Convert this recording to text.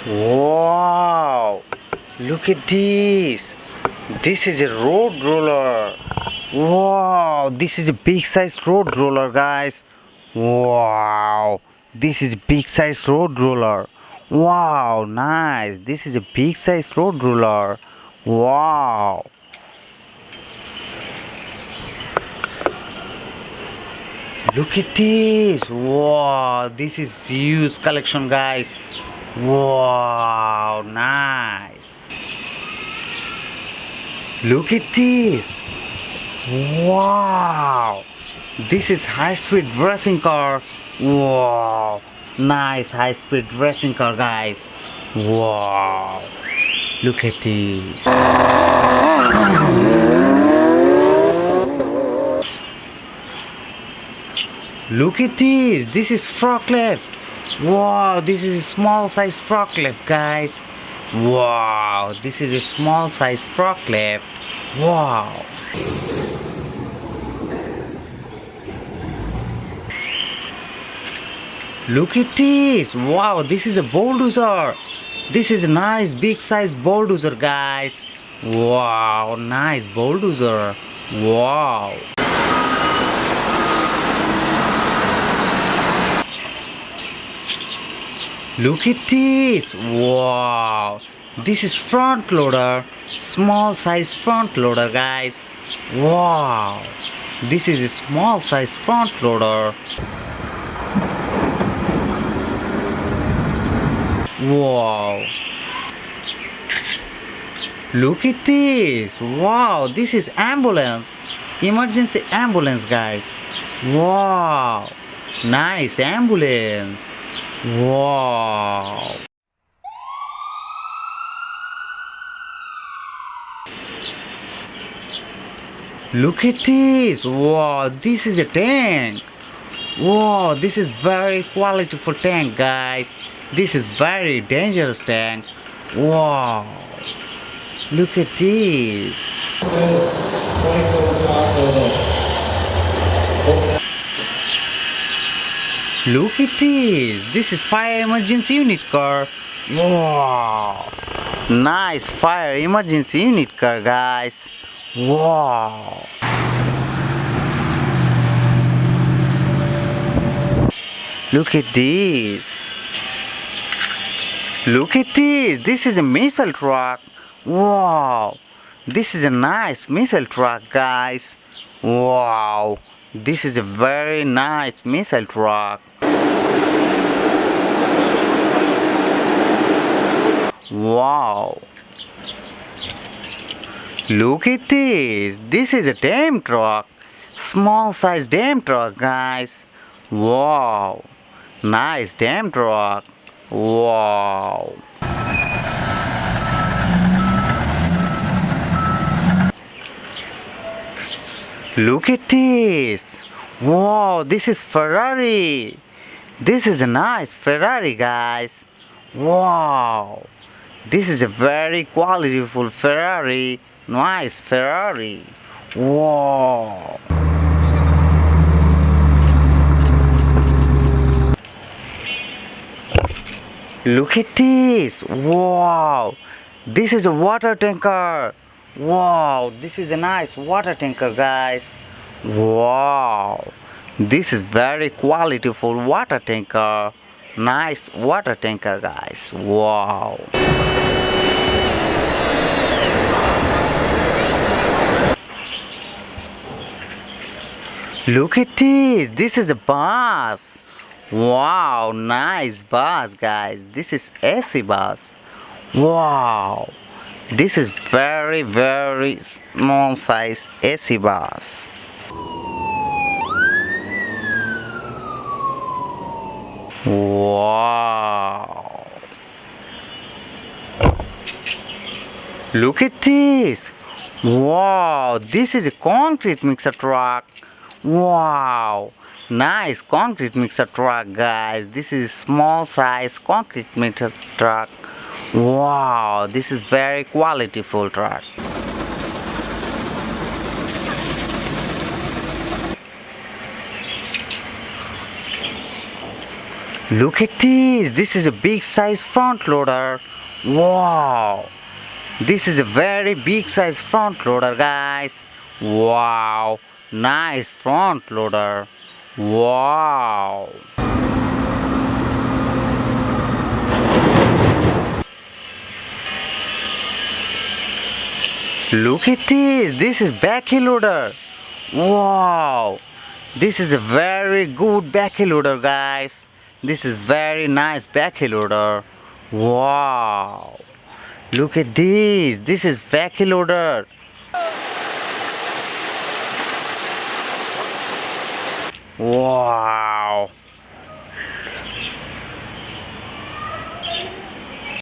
Wow! Look at this! This is a road roller. Wow! This is a big size road roller, guys. Wow! This is a big size road roller. Wow! Nice! This is a big size road roller. Wow! Look at this! Wow! This is huge collection, guys. Wow! Nice! Look at this! Wow! This is high-speed racing car. Wow! Nice high-speed racing car, guys. Wow! Look at this. Look at this. This is forklift. Wow! This is a small size forklift, guys. Wow! This is a small size forklift. Wow! Look at this! Wow, this is a bulldozer! This is a nice big size bulldozer, guys! Wow, nice bulldozer! Wow! Look at this! Wow! This is front loader, small size front loader, guys! Wow! This is a small size front loader. Wow! Look at this! Wow! This is ambulance! Emergency ambulance, guys! Wow! Nice ambulance! Wow! Look at this! Wow! This is a tank! Wow! This is very quality tank, guys! This is very dangerous tank. Wow! Look at this. Look at this. This is fire emergency unit car. Wow! Nice fire emergency unit car, guys. Wow! Look at this. Look at this! This is a missile truck. Wow! This is a nice missile truck, guys. Wow! This is a very nice missile truck. Wow! Look at this! This is a dam truck. Small size dam truck, guys. Wow! Nice dam truck. Wow! Look at this! Wow! This is Ferrari! This is a nice Ferrari, guys! Wow! This is a very qualityful Ferrari! Nice Ferrari! Wow! Look at this! Wow! This is a water tanker! Wow! This is a nice water tanker, guys! Wow! This is very qualityful water tanker! Nice water tanker, guys! Wow! Look at this! This is a bus! Wow, nice bus, guys. This is AC bus. Wow, this is very small size AC bus. Wow, look at this. Wow, this is a concrete mixer truck. Wow, nice concrete mixer truck, guys. This is small size concrete mixer truck. Wow, this is very qualityful truck. Look at this. This is a big size front loader. Wow. This is a very big size front loader, guys. Wow. Nice front loader. Wow. Look at this. This is backhoe loader. Wow. This is a very good backhoe loader, guys. This is very nice backhoe loader. Wow. Look at this. This is backhoe loader. Wow.